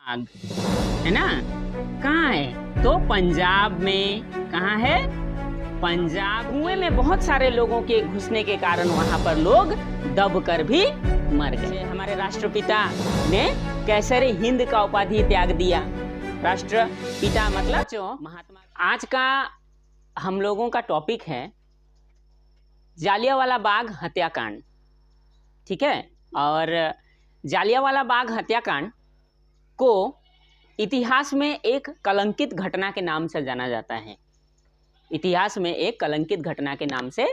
आग है ना, कहाँ है? तो पंजाब में। कहाँ है? पंजाब। कुएं में बहुत सारे लोगों के घुसने के कारण वहां पर लोग दब कर भी मर गए। हमारे राष्ट्रपिता ने कैसरे हिंद का उपाधि त्याग दिया। राष्ट्रपिता मतलब जो महात्मा। आज का हम लोगों का टॉपिक है जालियांवाला बाग हत्याकांड। ठीक है, और जालियांवाला बाग हत्याकांड को इतिहास में एक कलंकित घटना के नाम से जाना जाता है। इतिहास में एक कलंकित घटना के नाम से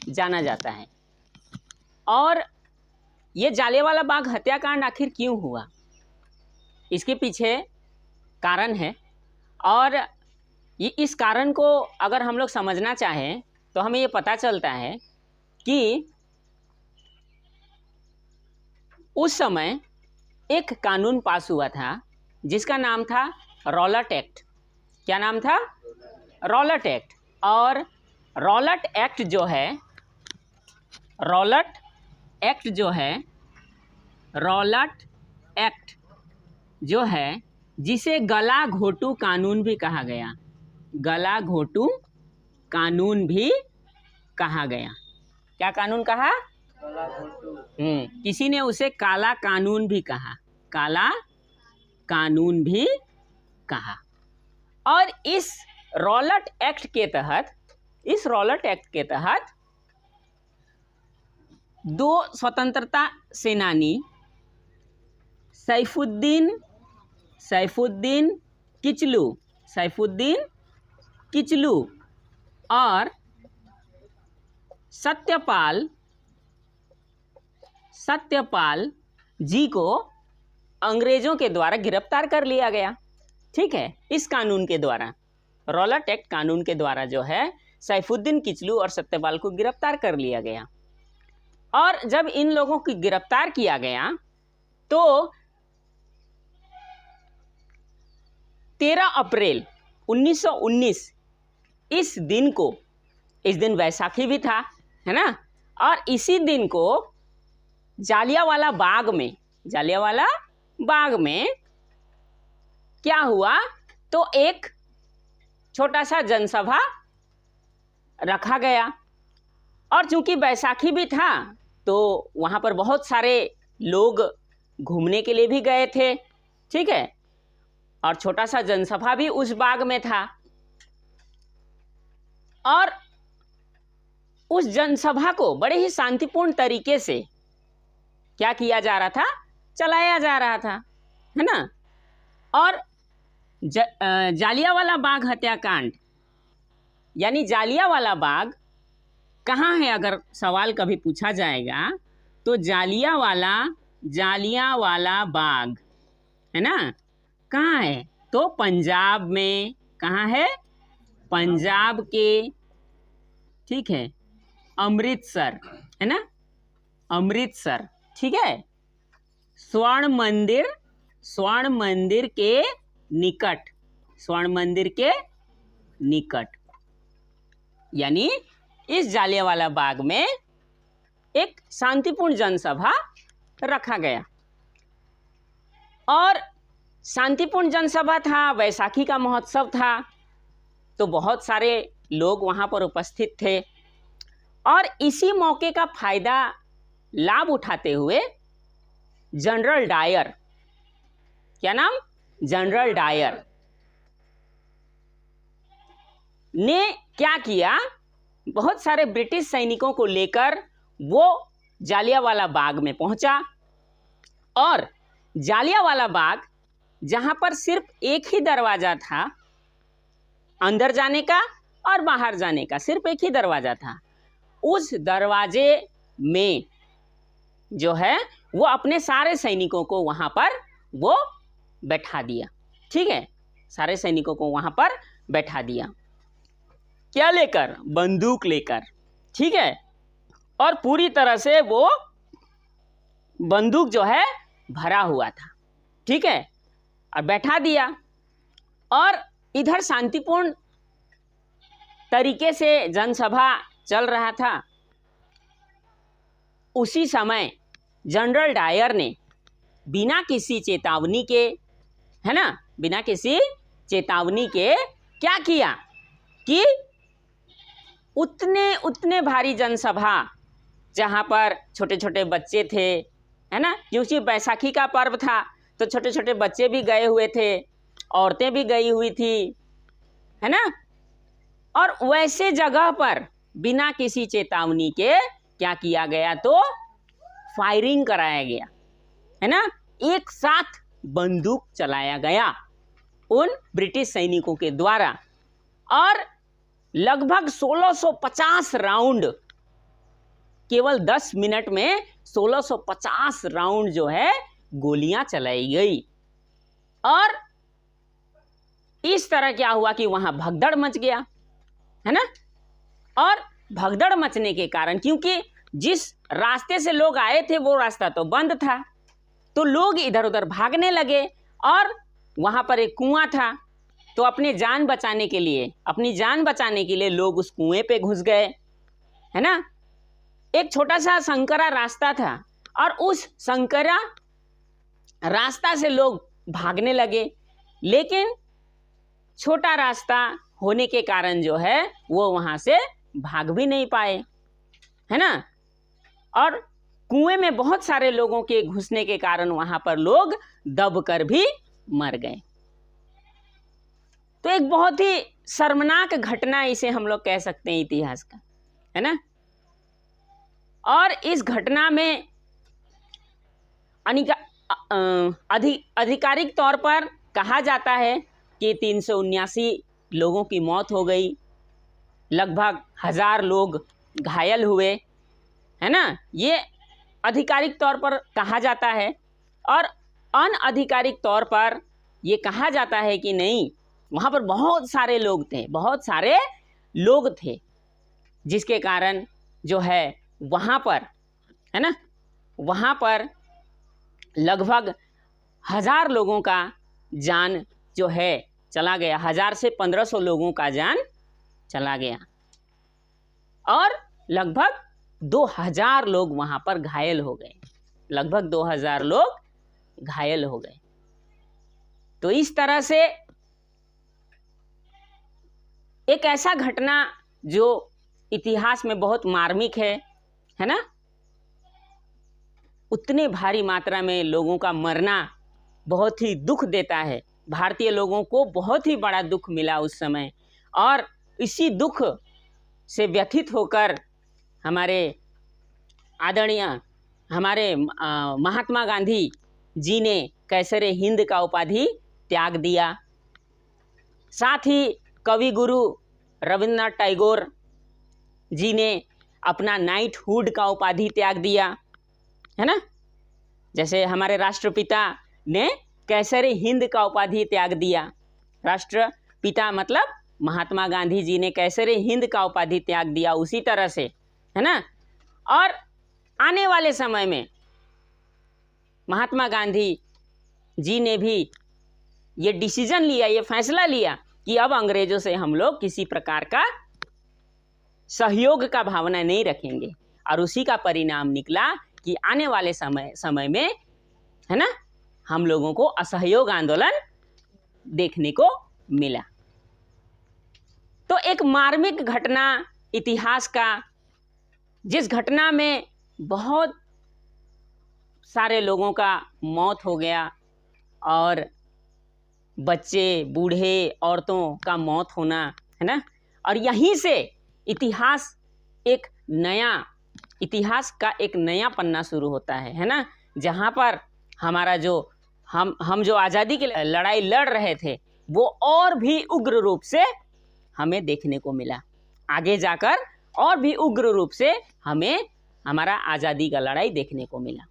जाना जाता है। और ये जालियांवाला बाग हत्याकांड आखिर क्यों हुआ, इसके पीछे कारण है। और ये इस कारण को अगर हम लोग समझना चाहें तो हमें ये पता चलता है कि उस समय एक कानून पास हुआ था जिसका नाम था रॉलट एक्ट। क्या नाम था? Rowlatt act. और रॉलट एक्ट जो है जिसे गला घोटू कानून भी कहा गया। गला घोटू कानून भी कहा गया। क्या कानून कहा? किसी ने उसे काला कानून भी कहा। काला कानून भी कहा। और इस रॉलट एक्ट के तहत दो स्वतंत्रता सेनानी सैफुद्दीन किचलू और सत्यपाल जी को अंग्रेजों के द्वारा गिरफ्तार कर लिया गया। ठीक है, इस कानून के द्वारा, रॉलट एक्ट कानून के द्वारा जो है सैफुद्दीन किचलू और सत्यपाल को गिरफ्तार कर लिया गया। और जब इन लोगों को गिरफ्तार किया गया तो 13 अप्रैल 1919 इस दिन वैसाखी भी था, है ना। और इसी दिन को जालियांवाला बाग में क्या हुआ, तो एक छोटा सा जनसभा रखा गया। और चूंकि बैसाखी भी था तो वहाँ पर बहुत सारे लोग घूमने के लिए भी गए थे। ठीक है, और छोटा सा जनसभा भी उस बाग में था। और उस जनसभा को बड़े ही शांतिपूर्ण तरीके से क्या किया जा रहा था, चलाया जा रहा था, है ना। और जालियांवाला बाग हत्याकांड यानी जालियांवाला बाग कहाँ है, अगर सवाल कभी पूछा जाएगा तो जालियांवाला बाग है ना, कहाँ है? तो पंजाब में। कहाँ है? पंजाब के, ठीक है, अमृतसर, है ना, अमृतसर। ठीक है, स्वर्ण मंदिर के निकट, यानी इस जालियांवाला बाग में एक शांतिपूर्ण जनसभा रखा गया। और शांतिपूर्ण जनसभा था, वैसाखी का महोत्सव था, तो बहुत सारे लोग वहां पर उपस्थित थे। और इसी मौके का लाभ उठाते हुए जनरल डायर, क्या नाम? जनरल डायर ने क्या किया, बहुत सारे ब्रिटिश सैनिकों को लेकर वो जालियांवाला बाग में पहुंचा। और जालियांवाला बाग, जहां पर सिर्फ एक ही दरवाजा था अंदर जाने का और बाहर जाने का, सिर्फ एक ही दरवाजा था, उस दरवाजे में जो है वो अपने सारे सैनिकों को वहां पर वो बैठा दिया। ठीक है, सारे सैनिकों को वहां पर बैठा दिया। क्या लेकर? बंदूक लेकर। ठीक है, और पूरी तरह से वो बंदूक जो है भरा हुआ था। ठीक है, और बैठा दिया। और इधर शांतिपूर्ण तरीके से जनसभा चल रहा था। उसी समय जनरल डायर ने बिना किसी चेतावनी के, है ना, बिना किसी चेतावनी के क्या किया कि उतने भारी जनसभा जहाँ पर छोटे छोटे बच्चे थे, है ना, क्योंकि बैसाखी का पर्व था तो छोटे छोटे बच्चे भी गए हुए थे, औरतें भी गई हुई थी, है ना, और वैसे जगह पर बिना किसी चेतावनी के क्या किया गया, तो फायरिंग कराया गया, है ना, एक साथ बंदूक चलाया गया उन ब्रिटिश सैनिकों के द्वारा और लगभग 1650 राउंड, केवल 10 मिनट में 1650 राउंड जो है गोलियां चलाई गई। और इस तरह क्या हुआ कि वहां भगदड़ मच गया, है ना, और भगदड़ मचने के कारण, क्योंकि जिस रास्ते से लोग आए थे वो रास्ता तो बंद था, तो लोग इधर उधर भागने लगे और वहां पर एक कुआं था, तो अपनी जान बचाने के लिए लोग उस कुएं पे घुस गए, है ना। एक छोटा सा संकरा रास्ता था और उस संकरा रास्ता से लोग भागने लगे, लेकिन छोटा रास्ता होने के कारण जो है वो वहां से भाग भी नहीं पाए, है ना, और कुएं में बहुत सारे लोगों के घुसने के कारण वहां पर लोग दबकर भी मर गए। तो एक बहुत ही शर्मनाक घटना इसे हम लोग कह सकते हैं इतिहास का, है ना। और इस घटना में आधिकारिक तौर पर कहा जाता है कि 379 लोगों की मौत हो गई, लगभग 1000 लोग घायल हुए, है ना, ये आधिकारिक तौर पर कहा जाता है। और अनआधिकारिक तौर पर ये कहा जाता है कि नहीं, वहाँ पर बहुत सारे लोग थे जिसके कारण जो है वहाँ पर, है ना, वहाँ पर लगभग 1000 लोगों का जान जो है चला गया, 1000 से 1500 लोगों का जान चला गया और लगभग 2000 लोग वहाँ पर घायल हो गए, लगभग 2000 लोग घायल हो गए। तो इस तरह से एक ऐसा घटना जो इतिहास में बहुत मार्मिक है ना, उतने भारी मात्रा में लोगों का मरना बहुत ही दुख देता है। भारतीय लोगों को बहुत ही बड़ा दुख मिला उस समय, और इसी दुख से व्यथित होकर हमारे आदरणीय महात्मा गांधी जी ने कैसरे हिंद का उपाधि त्याग दिया। साथ ही कवि गुरु रविंद्रनाथ टैगोर जी ने अपना नाइटहुड का उपाधि त्याग दिया, है ना। जैसे हमारे राष्ट्रपिता ने कैसरे हिंद का उपाधि त्याग दिया, राष्ट्रपिता मतलब महात्मा गांधी जी ने कैसरे हिंद का उपाधि त्याग दिया, उसी तरह से, है ना। और आने वाले समय में महात्मा गांधी जी ने भी ये डिसीजन लिया, ये फैसला लिया कि अब अंग्रेजों से हम लोग किसी प्रकार का सहयोग का भावना नहीं रखेंगे, और उसी का परिणाम निकला कि आने वाले समय में, है ना, हम लोगों को असहयोग आंदोलन देखने को मिला। तो एक मार्मिक घटना इतिहास का, जिस घटना में बहुत सारे लोगों का मौत हो गया और बच्चे, बूढ़े, औरतों का मौत होना, है ना, और यहीं से इतिहास का एक नया पन्ना शुरू होता है ना, जहाँ पर हमारा जो हम जो आज़ादी की लड़ाई लड़ रहे थे वो और भी उग्र रूप से हमें देखने को मिला, आगे जाकर और भी उग्र रूप से हमें हमारा आज़ादी का लड़ाई देखने को मिला।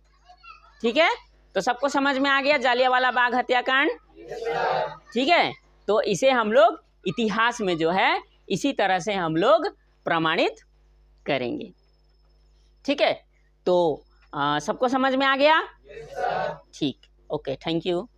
ठीक है, तो सबको समझ में आ गया जालियांवाला बाग हत्याकांड? ठीक है, तो इसे हम लोग इतिहास में जो है इसी तरह से हम लोग प्रमाणित करेंगे। ठीक है, तो सबको समझ में आ गया? ठीक, ओके, थैंक यू।